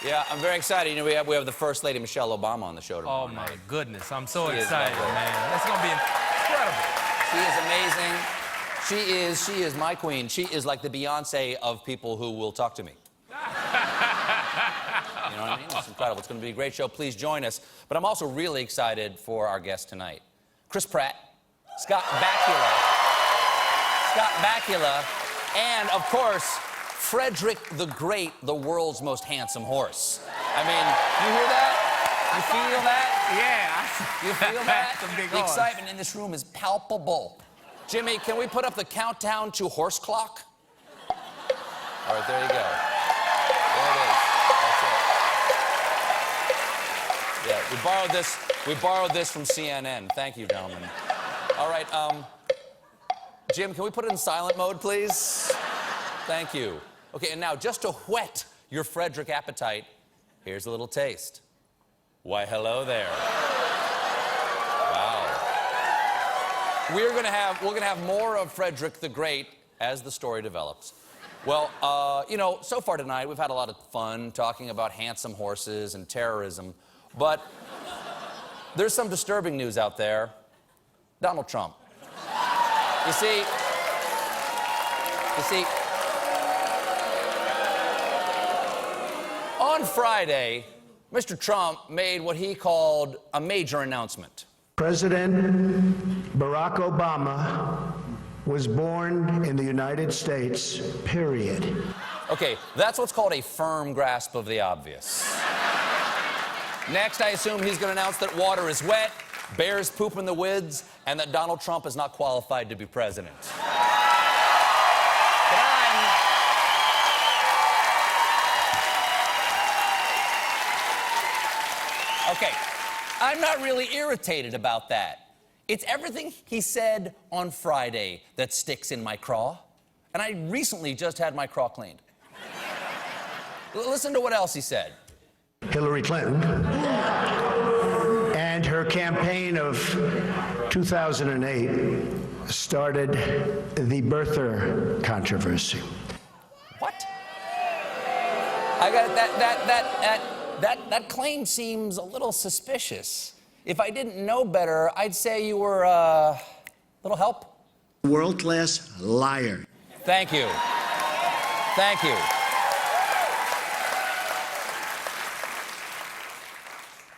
Yeah, I'm very excited. You know, we have the First Lady, Michelle Obama, on the show tomorrow. Oh, my goodness. I'm so She is excited, lovely. man. That's going to be incredible. She is amazing. She is my queen. She is like the Beyonce of people who will talk to me. You know what I mean? It's incredible. It's going to be a great show. Please join us. But I'm also really excited for our guest tonight. Chris Pratt, Scott Bakula, and, of course, Frederick the Great, the world's most handsome horse. I mean, you hear that? You feel that? Yeah. You feel that? That's a big The horse. excitement in this room is palpable. Jimmy, can we put up the countdown to horse clock? All right, there you go. There it is. That's it. Yeah, we borrowed this from CNN. Thank you, gentlemen. All right, Jim, can we put it in silent mode, please? Thank you. Okay, and now, just to whet your Frederick appetite, here's a little taste. Why, hello there. Wow. We're gonna have more of Frederick the Great as the story develops. Well, you know, so far tonight, we've had a lot of fun talking about handsome horses and terrorism, but there's some disturbing news out there. Donald Trump. You see, on Friday, Mr. Trump made what he called a major announcement. President Barack Obama was born in the United States, period. Okay, that's what's called a firm grasp of the obvious. Next, I assume he's going to announce that water is wet, bears poop in the woods, and that Donald Trump is not qualified to be president. Okay, I'm not really irritated about that. It's everything he said on Friday that sticks in my craw. And I recently just had my craw cleaned. Listen to what else he said. Hillary Clinton and her campaign of 2008 started the birther controversy. What? I got that claim seems a little suspicious. If I didn't know better, I'd say you were, little help? World-class liar. Thank you. Thank you.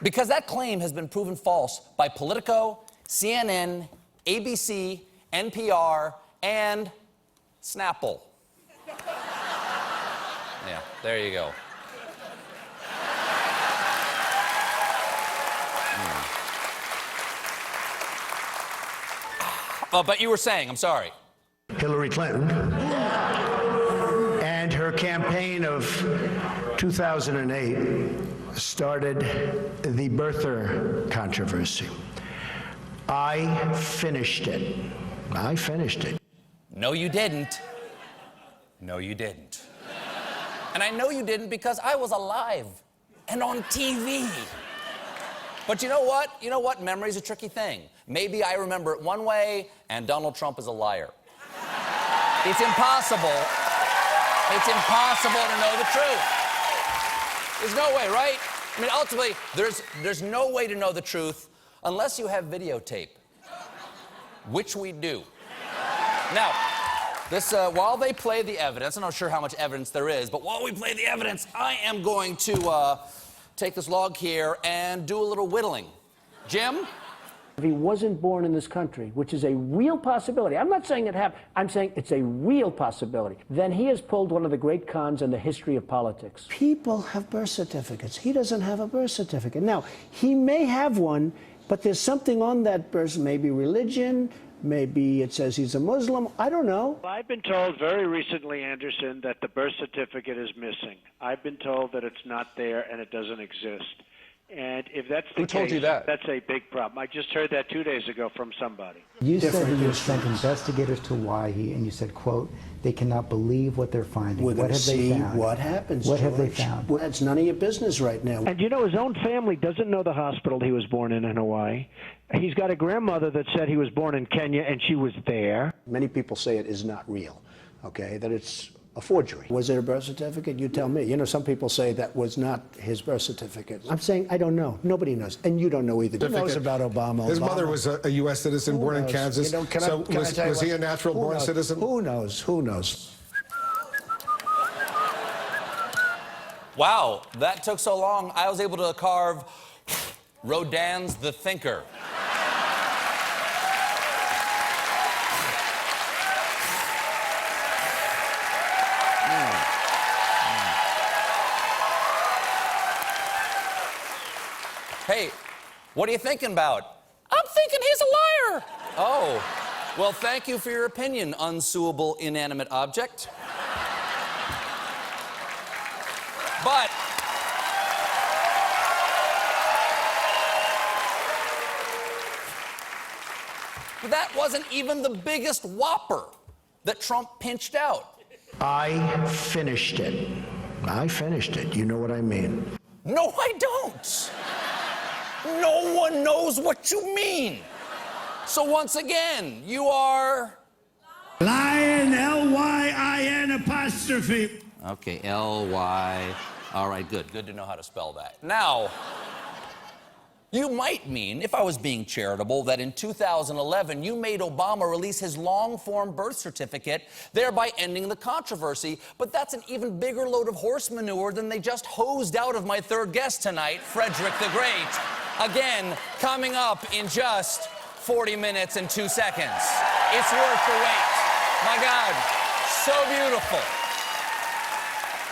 Because that claim has been proven false by Politico, CNN, ABC, NPR, and Snapple. Yeah, there you go. But you were saying, I'm sorry. Hillary Clinton and her campaign of 2008 started the birther controversy. I finished it. I finished it. No, you didn't. No, you didn't. And I know you didn't because I was alive and on TV. But you know what? You know what? Memory's a tricky thing. Maybe I remember it one way, and Donald Trump is a liar. It's impossible. It's impossible to know the truth. There's no way, right? I mean, ultimately, there's no way to know the truth unless you have videotape, which we do. Now, this, while they play the evidence, I'm not sure how much evidence there is, but while we play the evidence, I am going to take this log here and do a little whittling. Jim? If he wasn't born in this country, which is a real possibility, I'm not saying it happened, I'm saying it's a real possibility, then he has pulled one of the great cons in the history of politics. People have birth certificates. He doesn't have a birth certificate. Now, he may have one, but there's something on that birth, maybe religion, maybe it says he's a Muslim, I don't know. I've been told very recently, Anderson, that the birth certificate is missing. I've been told that it's not there and it doesn't exist. And if that's the case, told you that? That's a big problem. I just heard that 2 days ago from somebody. You said that you sent investigators to Hawaii, and you said, quote, they cannot believe what they're finding. We're What going to have they see found? what happens, What have they George. found? Well, that's none of your business right now. And you know, his own family doesn't know the hospital he was born in Hawaii. He's got a grandmother that said he was born in Kenya and she was there. Many people say it is not real, okay, that it's a forgery. Was it a birth certificate? You tell me. You know, some people say that was not his birth certificate. I'm saying I don't know. Nobody knows. And you don't know either. Who knows about Obama? His mother was a U.S. citizen, born in Kansas. You know, Was he a natural-born citizen? Who knows? Who knows? Wow, that took so long, I was able to carve Rodin's The Thinker. Hey, what are you thinking about? I'm thinking he's a liar. Oh, well, thank you for your opinion, unsuable inanimate object. But that wasn't even the biggest whopper that Trump pinched out. I finished it. I finished it. You know what I mean? No, I don't. No one knows what you mean. So once again, you are... Lion, L-Y-I-N apostrophe. Okay, L-Y... All right, good. Good to know how to spell that. Now, you might mean, if I was being charitable, that in 2011 you made Obama release his long-form birth certificate, thereby ending the controversy. But that's an even bigger load of horse manure than they just hosed out of my third guest tonight, Frederick the Great. Again, coming up in just 40 minutes and 2 seconds. It's worth the wait. My God, so beautiful.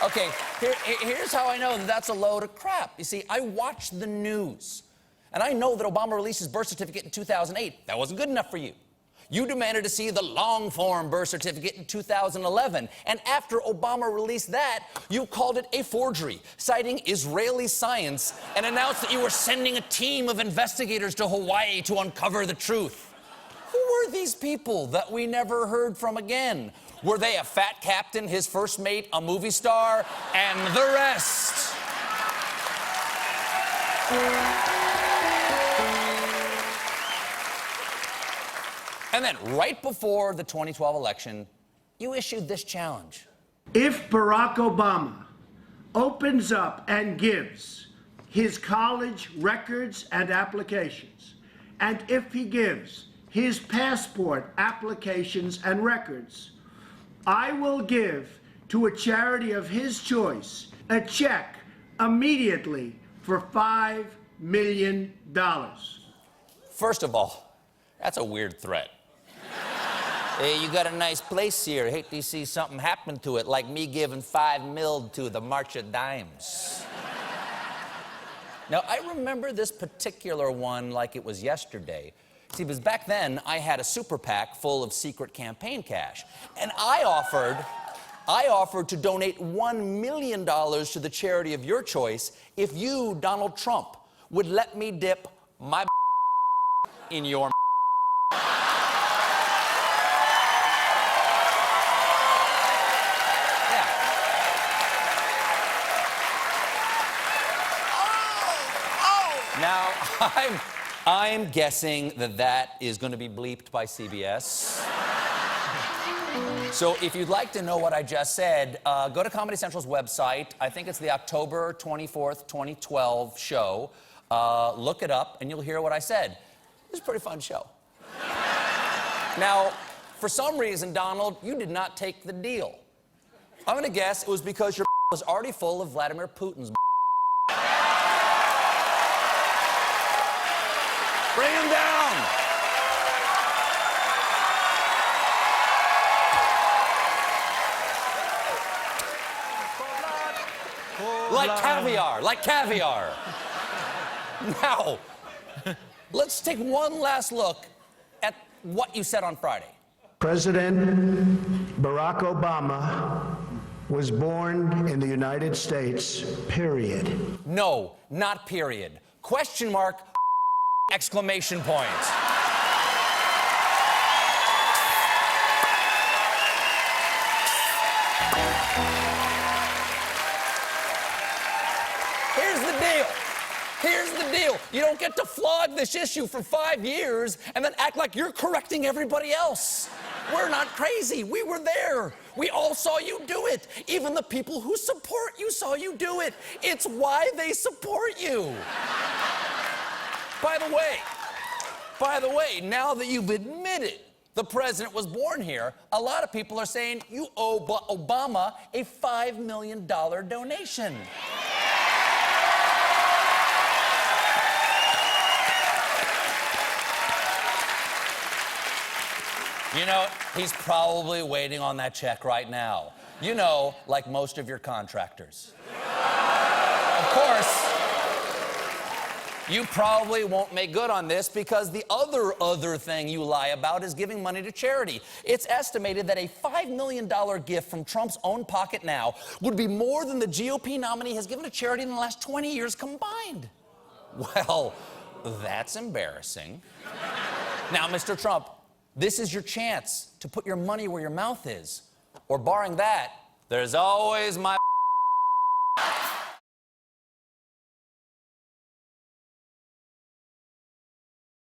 Okay, here's how I know that that's a load of crap. You see, I watch the news, and I know that Obama released his birth certificate in 2008. That wasn't good enough for you. You demanded to see the long-form birth certificate in 2011, and after Obama released that, you called it a forgery, citing Israeli science, and announced that you were sending a team of investigators to Hawaii to uncover the truth. Who were these people that we never heard from again? Were they a fat captain, his first mate, a movie star, and the rest? And then, right before the 2012 election, you issued this challenge. If Barack Obama opens up and gives his college records and applications, and if he gives his passport applications and records, I will give to a charity of his choice a check immediately for $5 million. First of all, that's a weird threat. Hey, you got a nice place here. Hate to see something happen to it, like me giving $5 million to the March of Dimes. Now, I remember this particular one like it was yesterday. See, because back then, I had a super PAC full of secret campaign cash. And I offered to donate $1 million to the charity of your choice if you, Donald Trump, would let me dip my in your Yeah. Now, I'm guessing that is going to be bleeped by CBS. So if you'd like to know what I just said, go to Comedy Central's website. I think it's the October 24th, 2012 show. Look it up, and you'll hear what I said. It was a pretty fun show. Now, for some reason, Donald, you did not take the deal. I'm going to guess it was because your was already full of Vladimir Putin's. Bring him down! Like caviar, like caviar. Now, let's take one last look at what you said on Friday. President Barack Obama was born in the United States, period. No, not period. Question mark, exclamation point. Here's the deal. You don't get to flog this issue for 5 years and then act like you're correcting everybody else. We're not crazy. We were there. We all saw you do it. Even the people who support you saw you do it. It's why they support you. By the way, now that you've admitted the president was born here, a lot of people are saying you owe Obama a $5 million donation. You know, he's probably waiting on that check right now. You know, like most of your contractors. Of course, you probably won't make good on this because the other thing you lie about is giving money to charity. It's estimated that a $5 million gift from Trump's own pocket now would be more than the GOP nominee has given to charity in the last 20 years combined. Well, that's embarrassing. Now, Mr. Trump, this is your chance to put your money where your mouth is. Or barring that, there's always my